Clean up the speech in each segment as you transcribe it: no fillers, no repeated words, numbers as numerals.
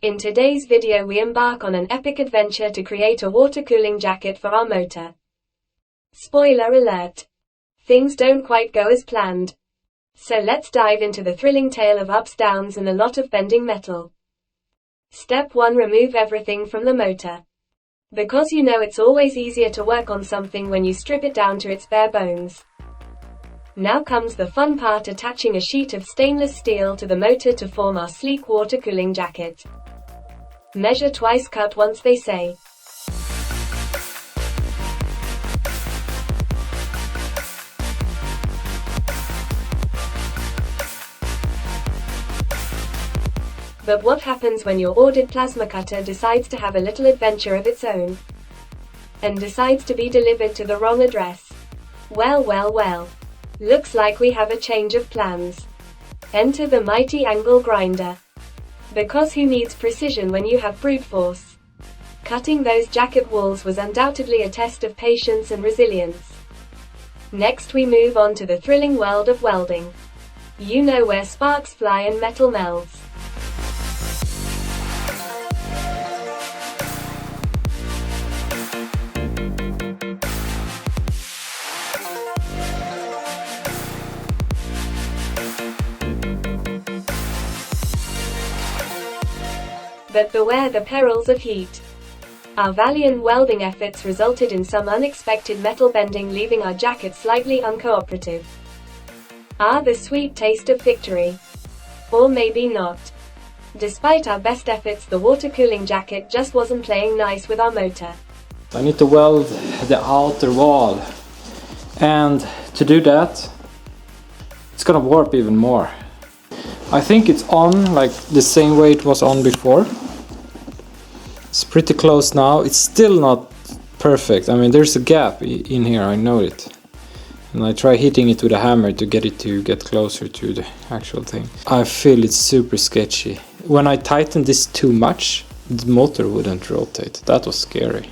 In today's video we embark on an epic adventure to create a water cooling jacket for our motor. Spoiler alert! Things don't quite go as planned. So let's dive into the thrilling tale of ups, downs and a lot of bending metal. Step 1: remove everything from the motor. Because you know it's always easier to work on something when you strip it down to its bare bones. Now comes the fun part: attaching a sheet of stainless steel to the motor to form our sleek water cooling jacket. Measure twice, cut once, they say. But what happens when your ordered plasma cutter decides to have a little adventure of its own? And decides to be delivered to the wrong address? Well. Looks like we have a change of plans. Enter the mighty angle grinder. Because who needs precision when you have brute force? Cutting those jacket walls was undoubtedly a test of patience and resilience. Next we move on to the thrilling world of welding. You know, where sparks fly and metal melds. But beware the perils of heat. Our valiant welding efforts resulted in some unexpected metal bending, leaving our jacket slightly uncooperative. The sweet taste of victory. Or maybe not. Despite our best efforts, the water cooling jacket just wasn't playing nice with our motor. I need to weld the outer wall, and to do that it's gonna warp even more. I think it's on like the same way it was on before. It's pretty close now. It's still not perfect. I mean, there's a gap in here, I know it. And I try hitting it with a hammer to get closer to the actual thing. I feel it's super sketchy. When I tighten this too much, the motor wouldn't rotate. That was scary.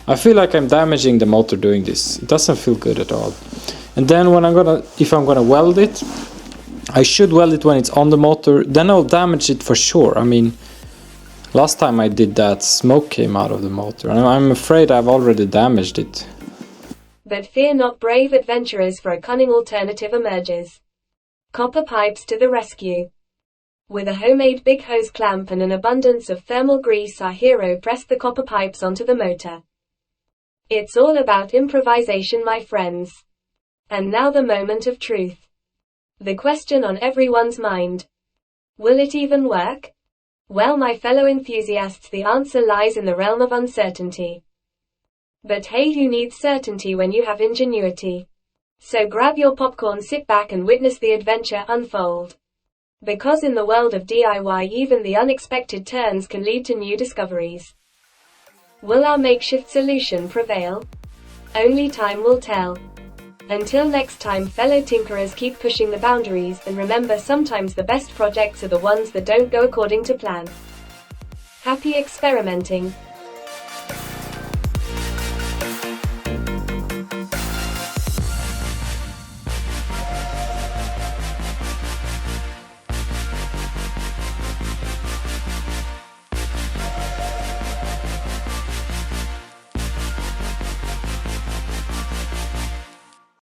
I feel like I'm damaging the motor doing this. It doesn't feel good at all. And then if I'm gonna weld it, I should weld it when it's on the motor, then I'll damage it for sure. I mean, last time I did that, smoke came out of the motor, and I'm afraid I've already damaged it. But fear not, brave adventurers, for a cunning alternative emerges. Copper pipes to the rescue. With a homemade big hose clamp and an abundance of thermal grease, our hero pressed the copper pipes onto the motor. It's all about improvisation, my friends. And now the moment of truth. The question on everyone's mind. Will it even work? Well, my fellow enthusiasts, the answer lies in the realm of uncertainty. But hey, who needs certainty when you have ingenuity? So grab your popcorn, sit back and witness the adventure unfold. Because in the world of DIY, even the unexpected turns can lead to new discoveries. Will our makeshift solution prevail? Only time will tell. Until next time, fellow tinkerers, keep pushing the boundaries, and remember, sometimes the best projects are the ones that don't go according to plan. Happy experimenting!